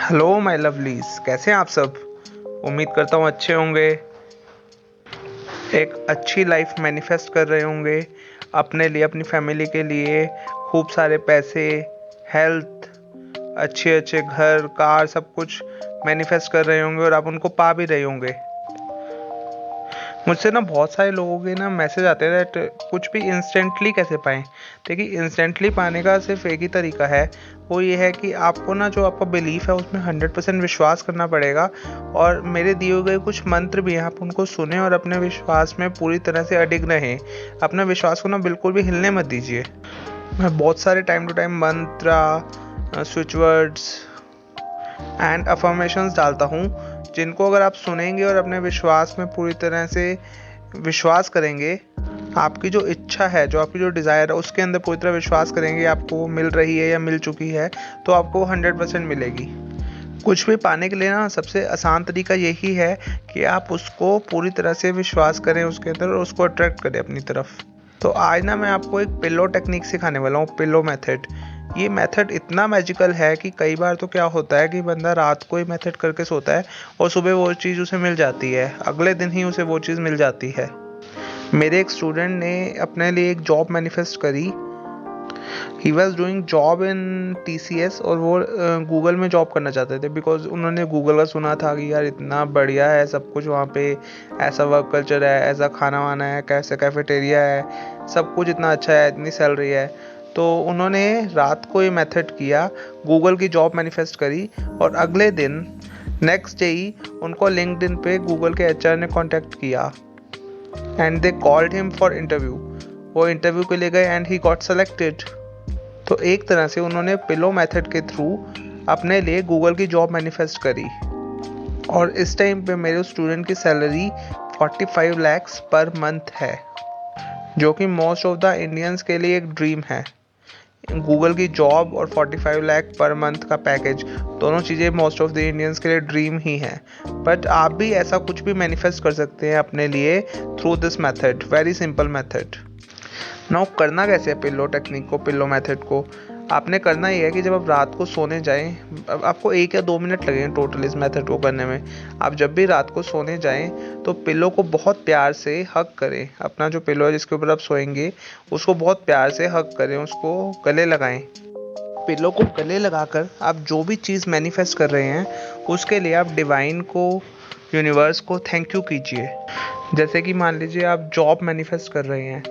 Hello my lovelies, कैसे हैं आप सब। उम्मीद करता हूँ अच्छे होंगे। एक अच्छी लाइफ मैनिफेस्ट कर रहे होंगे अपने लिए, अपनी फैमिली के लिए। खूब सारे पैसे, हेल्थ, अच्छे अच्छे घर, कार, सब कुछ मैनिफेस्ट कर रहे होंगे और आप उनको पा भी रहे होंगे। मुझसे ना बहुत सारे लोगों के ना मैसेज आते हैं दैट कुछ भी इंस्टेंटली कैसे पाएँ। देखिए, इंस्टेंटली पाने का सिर्फ एक ही तरीका है, वो ये है कि आपको ना जो आपका बिलीफ है उसमें 100% विश्वास करना पड़ेगा। और मेरे दिए गए कुछ मंत्र भी हैं, आप उनको सुने और अपने विश्वास में पूरी तरह से अडिग रहें। अपना विश्वास को ना बिल्कुल भी हिलने मत दीजिए। मैं बहुत सारे टाइम टू टाइम मंत्र, स्विच वर्ड्स एंड अफर्मेशंस डालता हूँ, जिनको अगर आप सुनेंगे और अपने विश्वास में पूरी तरह से विश्वास करेंगे, आपकी जो इच्छा है, जो आपकी जो डिज़ायर है, उसके अंदर पूरी तरह विश्वास करेंगे, आपको वो मिल रही है या मिल चुकी है, तो आपको 100% मिलेगी। कुछ भी पाने के लिए ना सबसे आसान तरीका यही है कि आप उसको पूरी तरह से विश्वास करें उसके अंदर और उसको अट्रैक्ट करें अपनी तरफ। तो आज ना मैं आपको एक पिलो टेक्निक सिखाने वाला हूँ, पिलो मेथड। ये मेथड इतना मैजिकल है कि कई बार तो क्या होता है कि बंदा रात को ये मेथड करके सोता है और सुबह वो चीज़ उसे मिल जाती है, अगले दिन ही उसे वो चीज़ मिल जाती है। मेरे एक स्टूडेंट ने अपने लिए एक जॉब मैनिफेस्ट करी। He was doing job in TCS और वो गूगल में जॉब करना चाहते थे, बिकॉज उन्होंने गूगल का सुना था कि यार इतना बढ़िया है सब कुछ वहाँ पे, ऐसा वर्क कल्चर है, ऐसा खाना वाना है, कैसे कैफेटेरिया है, सब कुछ इतना अच्छा है, इतनी सैलरी है। तो उन्होंने रात को ये मेथड किया, गूगल की जॉब मैनिफेस्ट करी और अगले दिन नेक्स्ट डे ही उनको लिंक्डइन पे गूगल के HR ने कांटेक्ट किया and they called him for interview. वो इंटरव्यू के लिए गए एंड ही गॉट सेलेक्टेड। तो एक तरह से उन्होंने पिलो मेथड के थ्रू अपने लिए गूगल की जॉब मैनिफेस्ट करी। और इस टाइम पे मेरे स्टूडेंट की सैलरी 45 lakhs पर मंथ है, जो कि मोस्ट ऑफ द इंडियंस के लिए एक ड्रीम है। गूगल की जॉब और 45 लाख पर मंथ का पैकेज, दोनों चीज़ें मोस्ट ऑफ द इंडियंस के लिए ड्रीम ही है। बट आप भी ऐसा कुछ भी मैनिफेस्ट कर सकते हैं अपने लिए through this method, very simple method. Now करना कैसे है पिल्लो टेक्निक को, पिल्लो मेथड को। आपने करना ये है कि जब आप रात को सोने जाएं, अब आपको 1 या 2 मिनट लगेंगे टोटल इस मेथड को करने में। आप जब भी रात को सोने जाएं तो पिल्लो को बहुत प्यार से हग करें। अपना जो पिल्लो है जिसके ऊपर आप सोएंगे उसको बहुत प्यार से हग करें, उसको गले लगाएं। पिल्लो को गले लगाकर आप जो भी चीज़ मैनिफेस्ट कर रहे हैं उसके लिए आप डिवाइन को, यूनिवर्स को थैंक यू कीजिए। जैसे कि मान लीजिए आप जॉब मैनिफेस्ट कर रहे हैं,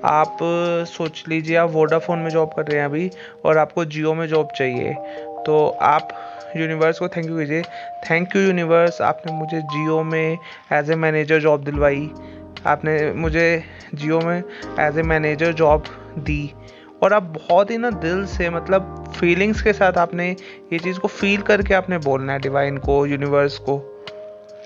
आप सोच लीजिए आप वोडाफोन में जॉब कर रहे हैं अभी और आपको जियो में जॉब चाहिए, तो आप यूनिवर्स को थैंक यू कीजिए। थैंक यू यूनिवर्स, आपने मुझे जियो में एज ए मैनेजर जॉब दिलवाई, आपने मुझे जियो में एज ए मैनेजर जॉब दी। और आप बहुत ही ना दिल से, मतलब फीलिंग्स के साथ आपने ये चीज़ को फील करके आपने बोलना है डिवाइन को, यूनिवर्स को।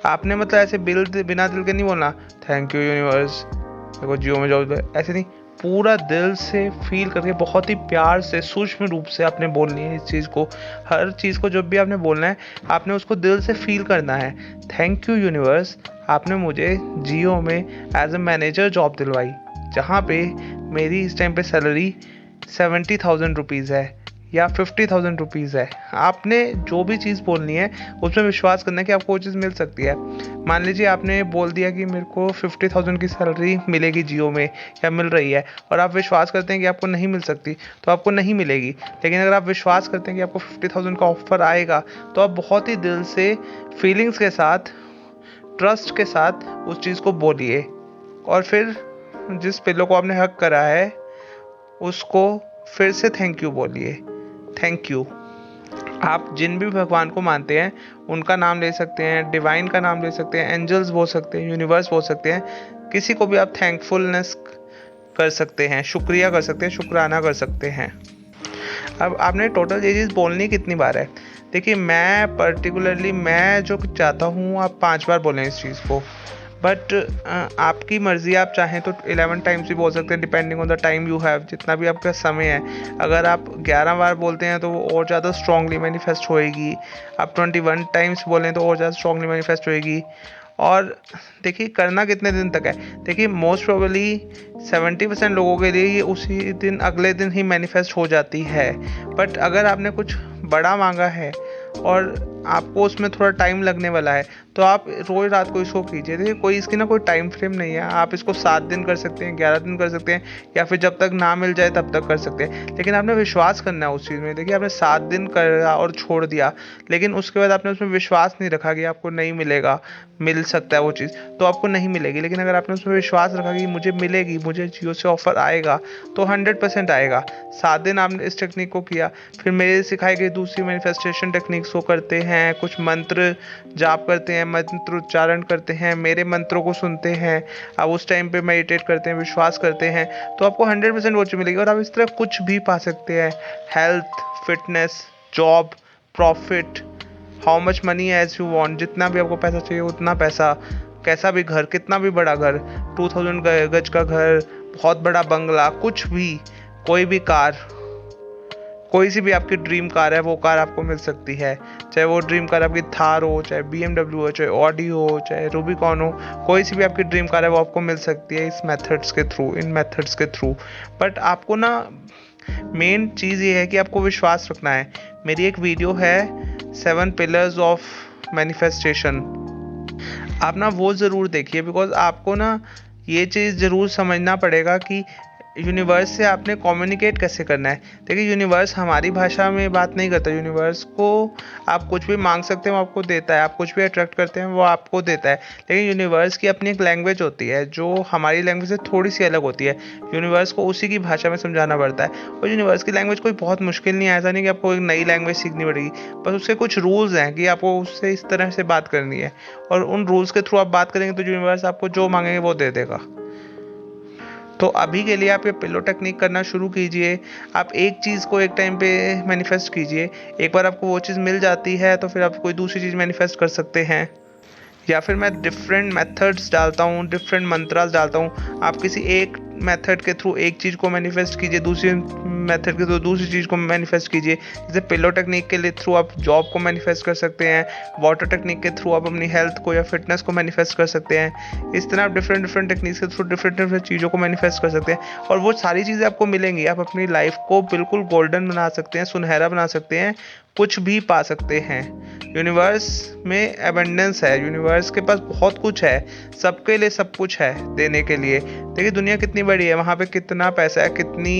आपने मतलब ऐसे बिना दिल के नहीं बोलना थैंक यू यूनिवर्स देखो जियो में जॉब, ऐसे नहीं, पूरा दिल से फील करके बहुत ही प्यार से सूक्ष्म रूप से आपने बोलनी है इस चीज़ को। हर चीज़ को जब भी आपने बोलना है आपने उसको दिल से फील करना है। थैंक यू यूनिवर्स, आपने मुझे जियो में एज ए मैनेजर जॉब दिलवाई, जहाँ पे मेरी इस टाइम पे सैलरी 70,000 रुपीज़ है या 50,000 रुपीज़ है। आपने जो भी चीज़ बोलनी है उसमें विश्वास करना है कि आपको वो चीज़ मिल सकती है। मान लीजिए आपने बोल दिया कि मेरे को 50,000 की सैलरी मिलेगी जियो में या मिल रही है, और आप विश्वास करते हैं कि आपको नहीं मिल सकती, तो आपको नहीं मिलेगी। लेकिन अगर आप विश्वास करते हैं कि आपको 50,000 का ऑफर आएगा, तो आप बहुत ही दिल से, फीलिंग्स के साथ, ट्रस्ट के साथ उस चीज़ को बोलिए। और फिर जिस पिल्लो को आपने हक करा है उसको फिर से थैंक यू बोलिए। Thank you. आप जिन भी भगवान को मानते हैं उनका नाम ले सकते हैं, डिवाइन का नाम ले सकते हैं, एंजल्स बोल सकते हैं, यूनिवर्स बोल सकते हैं, किसी को भी आप थैंकफुलनेस कर सकते हैं, शुक्रिया कर सकते हैं, शुक्राना कर सकते हैं। अब आपने टोटल ये चीज़ बोलनी कितनी बार है। देखिए, मैं पर्टिकुलरली मैं जो चाहता हूँ आप 5 बार बोलें इस चीज़ को, बट आपकी मर्ज़ी, आप चाहें तो 11 टाइम्स भी बोल सकते हैं, depending on the time you have, जितना भी आपका समय है। अगर आप 11 बार बोलते हैं तो वो और ज़्यादा स्ट्रांगली मैनिफेस्ट होएगी। आप 21 टाइम्स बोलें तो और ज़्यादा स्ट्रांगली मैनिफेस्ट होएगी। और देखिए, करना कितने दिन तक है। देखिए, मोस्ट प्रोबेबली 70% लोगों के लिए ये उसी दिन, अगले दिन ही मैनिफेस्ट हो जाती है। बट अगर आपने कुछ बड़ा मांगा है और आपको उसमें थोड़ा टाइम लगने वाला है, तो आप रोज़ रात को इसको कीजिए। देखिए कोई इसकी ना कोई टाइम फ्रेम नहीं है, आप इसको 7 दिन कर सकते हैं, 11 दिन कर सकते हैं, या फिर जब तक ना मिल जाए तब तक कर सकते हैं, लेकिन आपने विश्वास करना है उस चीज़ में। देखिए आपने 7 दिन करा और छोड़ दिया, लेकिन उसके बाद आपने उसमें विश्वास नहीं रखा कि आपको नहीं मिलेगा, मिल सकता है वो चीज़, तो आपको नहीं मिलेगी। लेकिन अगर आपने उसमें विश्वास रखा कि मुझे मिलेगी, मुझे जियो से ऑफर आएगा, तो 100% आएगा। 7 दिन आपने इस टेक्निक को किया, फिर मेरे सिखाई गई दूसरी मैनिफेस्टेशन टेक्निक्स को करते हैं, कुछ मंत्र जाप करते हैं, मंत्र उच्चारण करते हैं, मेरे मंत्रों को सुनते हैं, आप उस टाइम पे मेडिटेट करते हैं, विश्वास करते हैं, तो आपको 100% वो चीज़ मिलेगी और आप इस तरह कुछ भी पा सकते हैं। Health, fitness, job, profit, how much money as you want, जितना भी आपको पैसा चाहिए उतना पैसा, कैसा भी घर, कितना भी बड़ा घर, 2000 गज का घर, बहुत बड़ा बंगला, कुछ भी, कोई भी कार, कोई सी भी आपकी ड्रीम कार है वो कार आपको मिल सकती है। चाहे वो ड्रीम कार आपकी थार हो, चाहे BMW हो, चाहे ऑडी हो, चाहे रूबिकॉन हो, कोई सी भी आपकी ड्रीम कार है वो आपको मिल सकती है इस मेथड्स के थ्रू, इन मेथड्स के थ्रू। बट आपको ना मेन चीज़ ये है कि आपको विश्वास रखना है। मेरी एक वीडियो है 7 पिलर्स ऑफ मैनिफेस्टेशन, आप ना वो ज़रूर देखिए, बिकॉज आपको ना ये चीज़ ज़रूर समझना पड़ेगा कि यूनिवर्स से आपने कम्युनिकेट कैसे करना है। देखिए यूनिवर्स हमारी भाषा में बात नहीं करता, यूनिवर्स को आप कुछ भी मांग सकते हैं वो आपको देता है, आप कुछ भी अट्रैक्ट करते हैं वो आपको देता है। लेकिन यूनिवर्स की अपनी एक लैंग्वेज होती है जो हमारी लैंग्वेज से थोड़ी सी अलग होती है, यूनिवर्स को उसी की भाषा में समझाना पड़ता है। और यूनिवर्स की लैंग्वेज कोई बहुत मुश्किल नहीं है, ऐसा नहीं कि आपको एक नई लैंग्वेज सीखनी पड़ेगी, बस उसके कुछ रूल्स हैं कि आपको उससे इस तरह से बात करनी है, और उन रूल्स के थ्रू आप बात करेंगे तो यूनिवर्स आपको जो मांगेंगे वो दे देगा। तो अभी के लिए आप ये पिलो टेक्निक करना शुरू कीजिए। आप एक चीज़ को एक टाइम पे मैनिफेस्ट कीजिए, एक बार आपको वो चीज़ मिल जाती है तो फिर आप कोई दूसरी चीज़ मैनिफेस्ट कर सकते हैं, या फिर मैं डिफरेंट मेथड्स डालता हूँ, डिफरेंट मंत्रास डालता हूँ। आप किसी एक मेथड के थ्रू एक चीज़ को मैनिफेस्ट कीजिए, दूसरी मेथड के थ्रू दूसरी चीज़ को मैनिफेस्ट कीजिए। जैसे पिलो टेक्निक के लिए थ्रू आप जॉब को मैनिफेस्ट कर सकते हैं, वाटर टेक्निक के थ्रू आप अपनी हेल्थ को या फिटनेस को मैनिफेस्ट कर सकते हैं। इस तरह आप डिफरेंट डिफरेंट टेक्निक्स के थ्रू डिफरेंट चीज़ों को मैनिफेस्ट कर सकते हैं, और वो सारी चीज़ें आपको मिलेंगी। आप अपनी लाइफ को बिल्कुल गोल्डन बना सकते हैं, सुनहरा बना सकते हैं, कुछ भी पा सकते हैं। यूनिवर्स में एबंडेंस है, यूनिवर्स के पास बहुत कुछ है, सबके लिए सब कुछ है देने के लिए। देखिए दुनिया कितनी बड़ी है, वहाँ पे कितना पैसा है, कितनी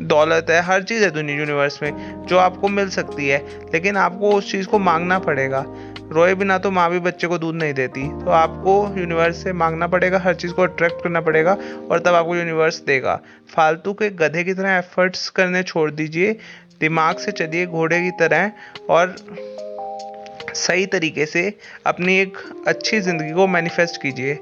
दौलत है, हर चीज़ है दुनिया यूनिवर्स में जो आपको मिल सकती है, लेकिन आपको उस चीज़ को मांगना पड़ेगा। रोए बिना तो माँ भी बच्चे को दूध नहीं देती, तो आपको यूनिवर्स से मांगना पड़ेगा, हर चीज़ को अट्रैक्ट करना पड़ेगा, और तब आपको यूनिवर्स देगा। फालतू के गधे की तरह एफर्ट्स करने छोड़ दीजिए, दिमाग से चलिए घोड़े की तरह, और सही तरीके से अपनी एक अच्छी ज़िंदगी को मैनिफेस्ट कीजिए।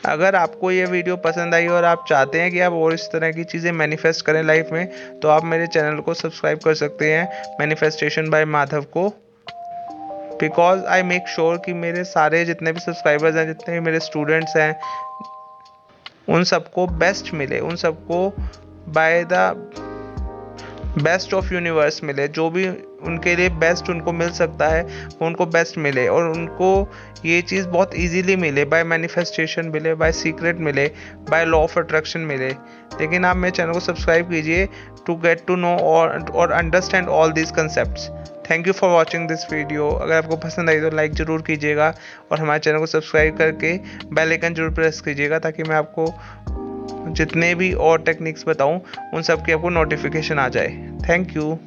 अगर आपको ये वीडियो पसंद आई और आप चाहते हैं कि आप और इस तरह की चीज़ें मैनिफेस्ट करें लाइफ में, तो आप मेरे चैनल को सब्सक्राइब कर सकते हैं, मैनिफेस्टेशन बाय माधव को। बिकॉज आई मेक श्योर कि मेरे सारे जितने भी सब्सक्राइबर्स हैं, जितने भी मेरे स्टूडेंट्स हैं, उन सबको बेस्ट मिले, उन सबको by the best of universe मिले, जो भी उनके लिए बेस्ट उनको मिल सकता है उनको बेस्ट मिले, और उनको ये चीज़ बहुत इजीली मिले, बाय मैनिफेस्टेशन मिले, बाय सीक्रेट मिले, बाय लॉ ऑफ अट्रैक्शन मिले। लेकिन आप मेरे चैनल को सब्सक्राइब कीजिए टू गेट टू नो और understand all these concepts. Thank you for watching this video. अगर आपको पसंद आई तो लाइक ज़रूर कीजिएगा, और हमारे चैनल को सब्सक्राइब करके बेल आइकन जरूर प्रेस कीजिएगा, ताकि मैं आपको जितने भी और टेक्निक्स बताऊं उन सब की आपको नोटिफिकेशन आ जाए। Thank you.